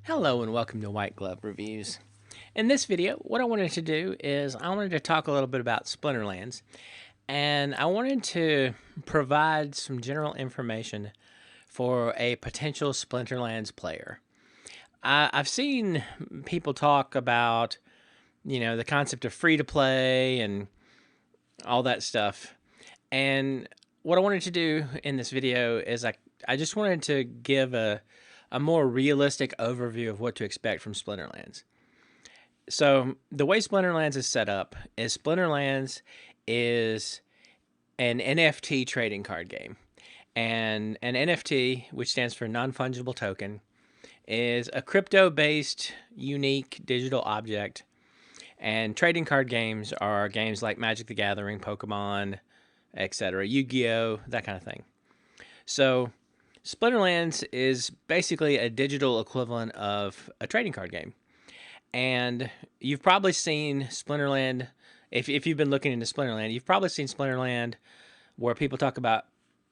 Hello and welcome to White Glove Reviews. In this video, what I wanted to do is I wanted to talk a little bit about Splinterlands, and I wanted to provide some general information for a potential Splinterlands player. I've seen people talk about, the concept of free to play and all that stuff. And what I wanted to do in this video is I just wanted to give a more realistic overview of what to expect from Splinterlands. So the way Splinterlands is set up is Splinterlands is an NFT trading card game. And an NFT, which stands for non-fungible token, is a crypto-based, unique digital object. And trading card games are games like Magic the Gathering, Pokemon, etc., Yu-Gi-Oh, that kind of thing. So Splinterlands is basically a digital equivalent of a trading card game. And you've probably seen Splinterland, if you've been looking into Splinterland, you've probably seen Splinterland where people talk about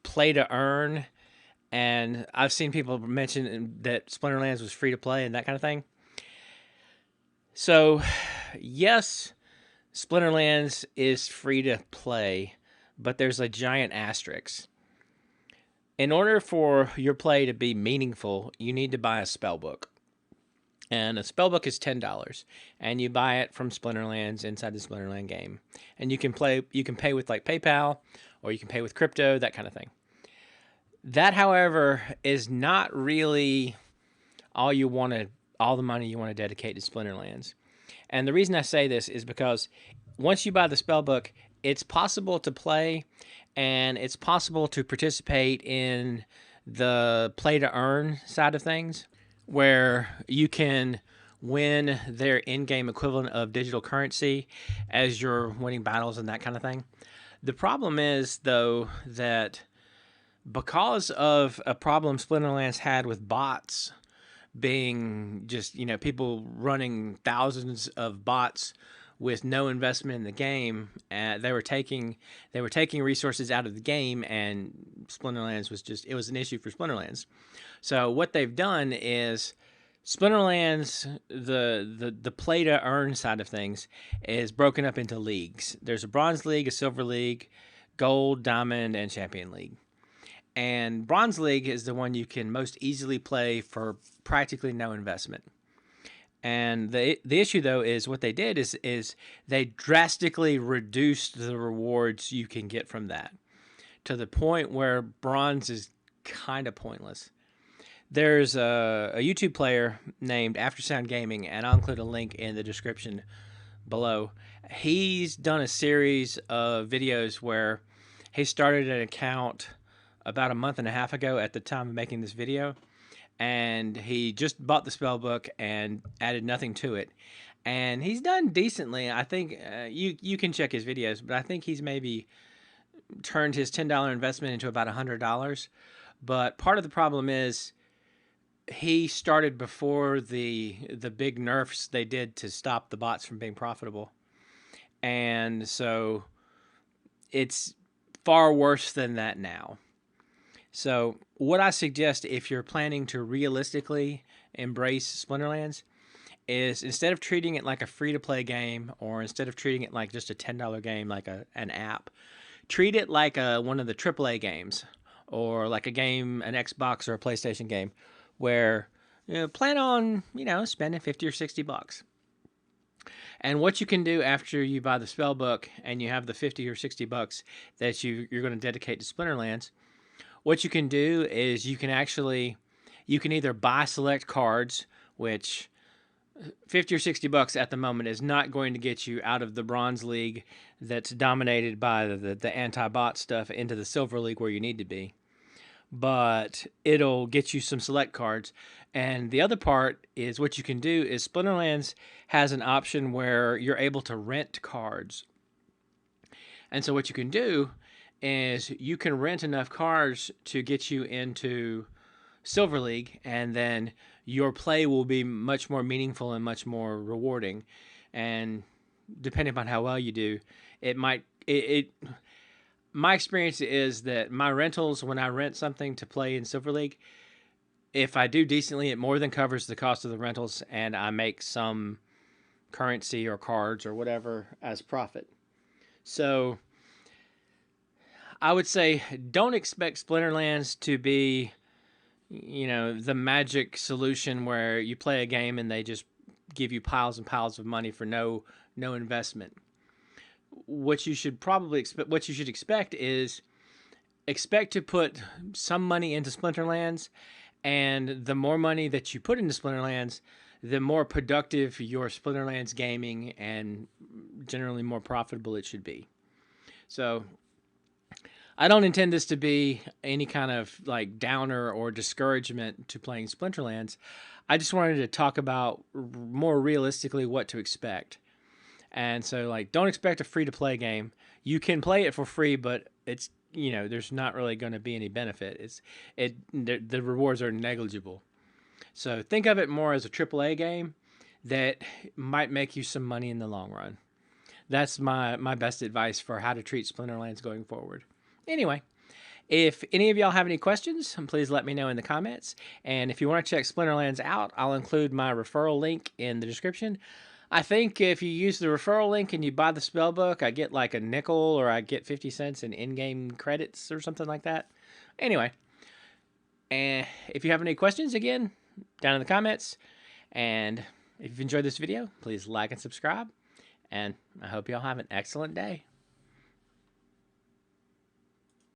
play to earn. And I've seen people mention that Splinterlands was free to play and that kind of thing. So, yes, Splinterlands is free to play, but there's a giant asterisk. In order for your play to be meaningful, you need to buy a spell book. And a spell book is $10, and you buy it from Splinterlands inside the Splinterland game. And you can pay with like PayPal, or you can pay with crypto, that kind of thing. That, however, is not really all the money you want to dedicate to Splinterlands. And the reason I say this is because once you buy the spell book, it's possible to play, and it's possible to participate in the play to earn side of things, where you can win their in-game equivalent of digital currency as you're winning battles and that kind of thing. The problem is, though, that because of a problem Splinterlands had with bots being just, people running thousands of bots with no investment in the game, they were taking resources out of the game, and Splinterlands was an issue for Splinterlands. So what they've done is Splinterlands, the play to earn side of things, is broken up into leagues. There's a Bronze League, a Silver League, Gold, Diamond, and Champion League. And Bronze League is the one you can most easily play for practically no investment. And the issue, though, is what they did is they drastically reduced the rewards you can get from that to the point where bronze is kind of pointless. There's a YouTube player named Aftersound Gaming, and I'll include a link in the description below. He's done a series of videos where he started an account about a month and a half ago at the time of making this video, and he just bought the spell book and added nothing to it, and he's done decently. I think you can check his videos, but I think he's maybe turned his $10 investment into about $100. But part of the problem is he started before the big nerfs they did to stop the bots from being profitable, and so it's far worse than that now. So what I suggest, if you're planning to realistically embrace Splinterlands, is instead of treating it like a free-to-play game, or instead of treating it like just a $10 game like an app, treat it like one of the AAA games, or like a game, an Xbox or a PlayStation game, where plan on spending $50 or $60. And what you can do after you buy the spell book and you have the $50 or $60 that you're going to dedicate to Splinterlands, what you can do is you can either buy select cards, which $50 or $60 at the moment is not going to get you out of the Bronze League that's dominated by the anti-bot stuff into the Silver League where you need to be. But it'll get you some select cards. And the other part is what you can do is Splinterlands has an option where you're able to rent cards. And so what you can do is you can rent enough cards to get you into Silver League, and then your play will be much more meaningful and much more rewarding. And depending upon how well you do, my experience is that my rentals, when I rent something to play in Silver League, if I do decently, it more than covers the cost of the rentals, and I make some currency or cards or whatever as profit. So I would say don't expect Splinterlands to be, the magic solution where you play a game and they just give you piles and piles of money for no investment. What you should probably expect, what you should expect is expect to put some money into Splinterlands, and the more money that you put into Splinterlands, the more productive your Splinterlands gaming and generally more profitable it should be. So I don't intend this to be any kind of like downer or discouragement to playing Splinterlands. I just wanted to talk about more realistically what to expect. And so, like, don't expect a free to play game. You can play it for free, but it's, there's not really going to be any benefit. The rewards are negligible. So think of it more as a AAA game that might make you some money in the long run. That's my best advice for how to treat Splinterlands going forward. Anyway, if any of y'all have any questions, please let me know in the comments. And if you want to check Splinterlands out, I'll include my referral link in the description. I think if you use the referral link and you buy the spell book, I get like a nickel or I get 50 cents in in-game credits or something like that. Anyway, and if you have any questions, again, down in the comments. And if you've enjoyed this video, please like and subscribe. And I hope y'all have an excellent day.